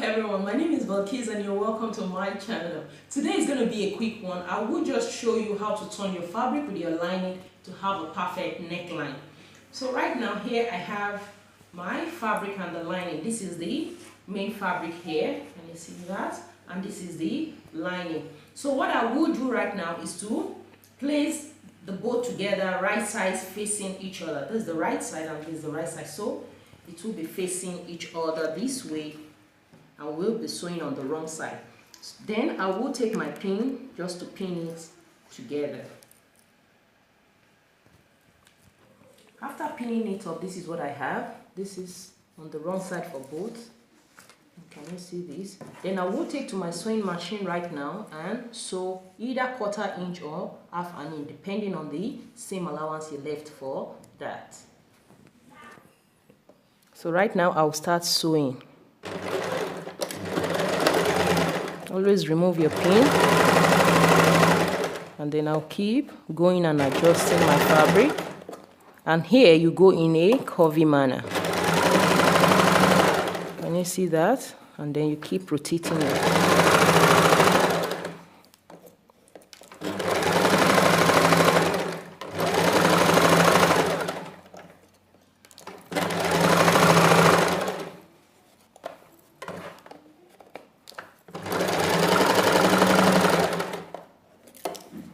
Everyone, my name is Balkis and you're welcome to my channel. Today is going to be a quick one. I will just show you how to turn your fabric with your lining to have a perfect neckline. So right now here I have my fabric and the lining. This is the main fabric here, can you see that? And this is the lining. So what I will do right now is to place the both together, right sides facing each other. This is the right side and this is the right side. So it will be facing each other this way. I will be sewing on the wrong side. Then I will take my pin just to pin it together. After pinning it up, this is what I have. This is on the wrong side for both. Can you see this? Then I will take to my sewing machine right now and sew either 1/4 inch or 1/2 inch, depending on the seam allowance you left for that. So right now I'll start sewing. Always remove your pin, and then I'll keep going and adjusting my fabric, and here you go in a curvy manner. Can you see that? And then you keep rotating it.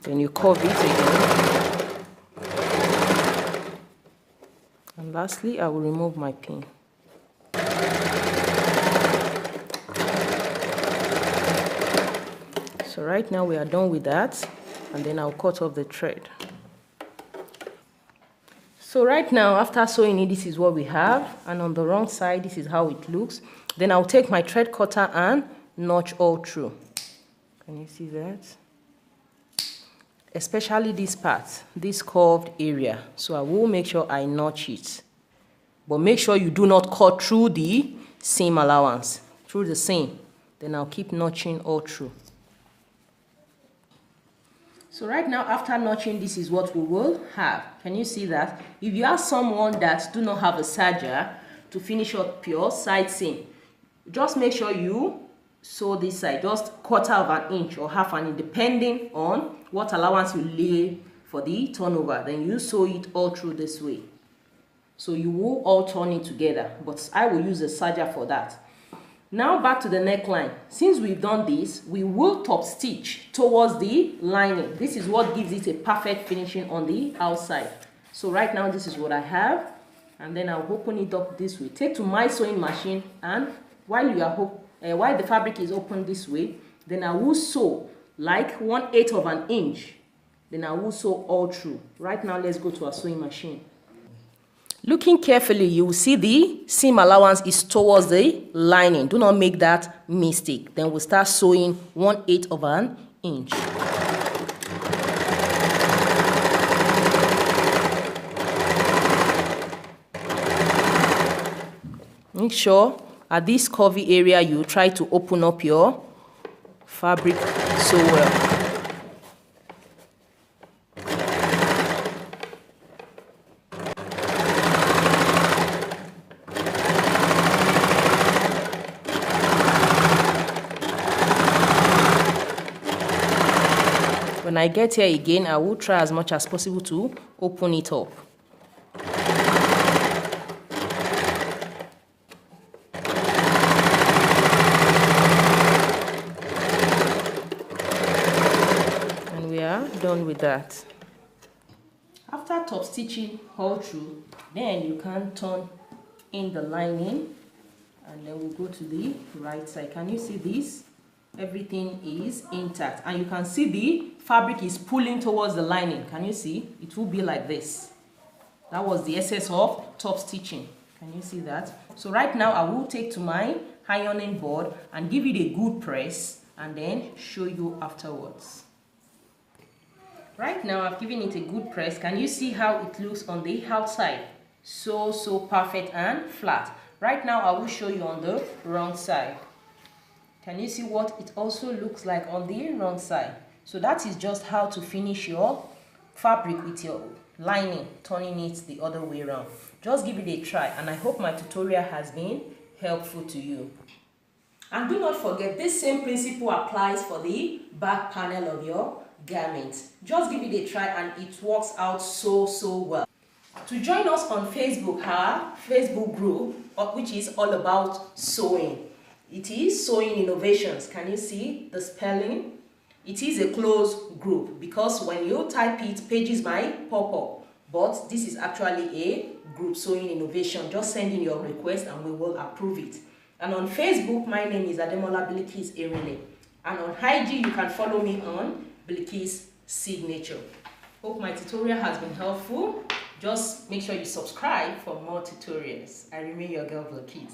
Then you curve it again. And lastly, I will remove my pin. So right now we are done with that, and then I'll cut off the thread. So right now, after sewing it, this is what we have, and on the wrong side, this is how it looks. Then I'll take my thread cutter and notch all through. Can you see that? Especially this part, this curved area. So I will make sure I notch it. But make sure you do not cut through the seam allowance, through the seam. Then I'll keep notching all through. So right now, after notching, this is what we will have. Can you see that? If you have someone that do not have a serger to finish up your side seam, just make sure you sew this side, just 1/4 inch or 1/2 inch, depending on what allowance you lay for the turnover. Then you sew it all through this way. So you will all turn it together, but I will use a serger for that. Now back to the neckline. Since we've done this, we will top stitch towards the lining. This is what gives it a perfect finishing on the outside. So right now this is what I have, and then I'll open it up this way. Take to my sewing machine, and while the fabric is open this way, then I will sew like 1/8 inch. Then I will sew all through. Right now, let's go to our sewing machine. Looking carefully, you will see the seam allowance is towards the lining. Do not make that mistake. Then we'll start sewing 1/8 inch. Make sure at this curvy area you try to open up your fabric so well. When I get here again, I will try as much as possible to open it up. And we are done with that. After top stitching all through, then you can turn in the lining, and then we'll go to the right side. Can you see this? Everything is intact, and you can see the fabric is pulling towards the lining. Can you see? It will be like this. That was the excess of top stitching. Can you see that? So right now I will take to my ironing board and give it a good press, and then show you afterwards. Right now I've given it a good press. Can you see how it looks on the outside? So perfect and flat. Right now I will show you on the wrong side. Can you see what it also looks like on the wrong side? So that is just how to finish your fabric with your lining, turning it the other way around. Just give it a try, and I hope my tutorial has been helpful to you. And do not forget, this same principle applies for the back panel of your garment. Just give it a try and it works out so well. To join us on Facebook, our Facebook group, which is all about sewing. It is Sewing Innovations. Can you see the spelling? It is a closed group because when you type it, pages might pop up. But this is actually a group, Sewing Innovation. Just send in your request and we will approve it. And on Facebook, my name is Ademola Bilkis Erele. And on IG, you can follow me on Bilkis Signature. Hope my tutorial has been helpful. Just make sure you subscribe for more tutorials. I remain your girl Bilkis.